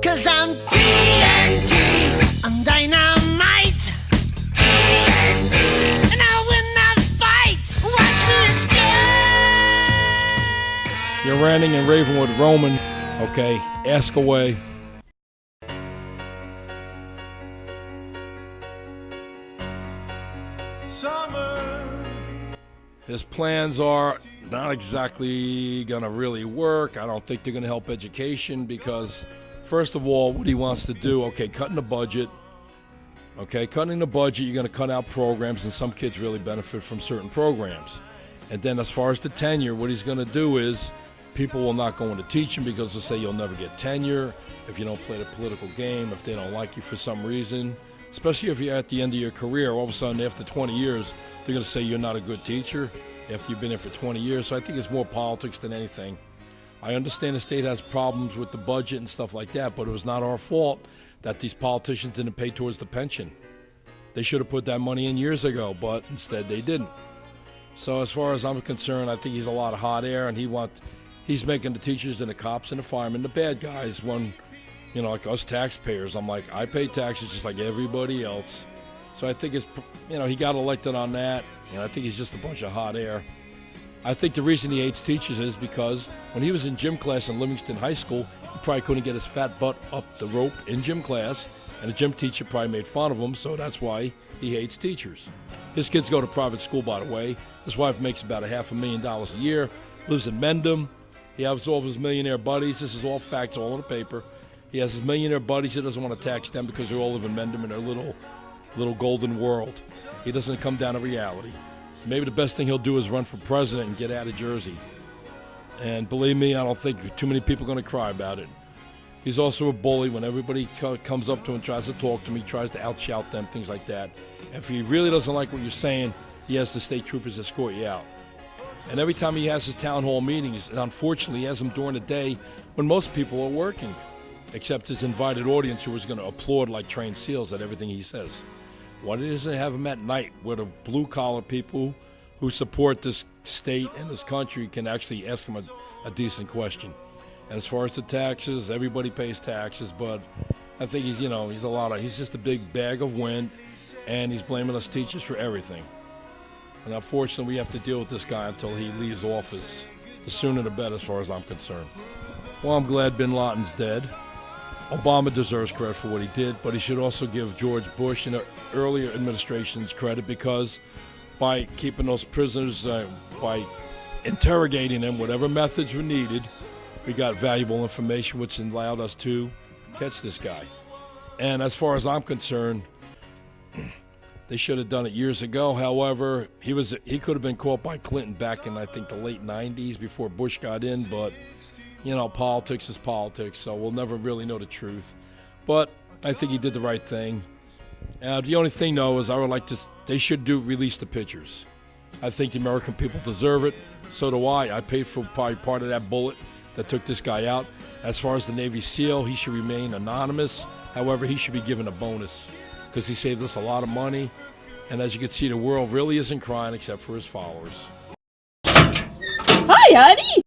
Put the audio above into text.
'Cause I'm TNT, I'm dynamite. TNT, and I'll win the fight. Watch me explode. You're ranting and raving with Roman. Okay, ask away. Summer. His plans are not exactly going to really work. I don't think they're going to help education because, first of all, what he wants to do, okay, cutting the budget. Okay, cutting the budget, you're going to cut out programs, and some kids really benefit from certain programs. And then as far as the tenure, what he's going to do is people will not go into teaching because they'll say you'll never get tenure if you don't play the political game, if they don't like you for some reason, especially if you're at the end of your career. All of a sudden, after 20 years, they're going to say you're not a good teacher after you've been there for 20 years. So I think it's more politics than anything. I understand the state has problems with the budget and stuff like that, but it was not our fault that these politicians didn't pay towards the pension. They should have put that money in years ago, but instead they didn't. So as far as I'm concerned, I think he's a lot of hot air, and he's making the teachers and the cops and the firemen the bad guys when, you know, like us taxpayers. I'm like, I pay taxes just like everybody else. So I think it's, you know, he got elected on that, and I think he's just a bunch of hot air. I think the reason he hates teachers is because when he was in gym class in Livingston High School, he probably couldn't get his fat butt up the rope in gym class, and the gym teacher probably made fun of him, so that's why he hates teachers. His kids go to private school, by the way. His wife makes about $500,000 a year, lives in Mendham. He has all of his millionaire buddies. This is all facts, all on the paper. He has his millionaire buddies. He doesn't want to tax them because they all live in Mendham in their little golden world. He doesn't come down to reality. Maybe the best thing he'll do is run for president and get out of Jersey. And believe me, I don't think too many people are going to cry about it. He's also a bully. When everybody comes up to him and tries to talk to him, he tries to outshout them, things like that. If he really doesn't like what you're saying, he has the state troopers escort you out. And every time he has his town hall meetings, and unfortunately he has them during the day when most people are working, except his invited audience who is going to applaud like trained seals at everything he says. Why doesn't he have him at night where the blue-collar people who support this state and this country can actually ask him a decent question? And as far as the taxes, everybody pays taxes, but I think he's just a big bag of wind, and he's blaming us teachers for everything. And unfortunately, we have to deal with this guy until he leaves office. The sooner the better, as far as I'm concerned. Well, I'm glad bin Laden's dead. Obama deserves credit for what he did, but he should also give George Bush and the earlier administrations credit because by keeping those prisoners, by interrogating them, whatever methods were needed, we got valuable information which allowed us to catch this guy. And as far as I'm concerned, they should have done it years ago. However, he could have been caught by Clinton back in, I think, the late 90s before Bush got in, but you know, politics is politics, so we'll never really know the truth. But I think he did the right thing. The only thing, though, is they should release the pictures. I think the American people deserve it. So do I. I paid for probably part of that bullet that took this guy out. As far as the Navy SEAL, he should remain anonymous. However, he should be given a bonus because he saved us a lot of money. And as you can see, the world really isn't crying except for his followers. Hi, honey.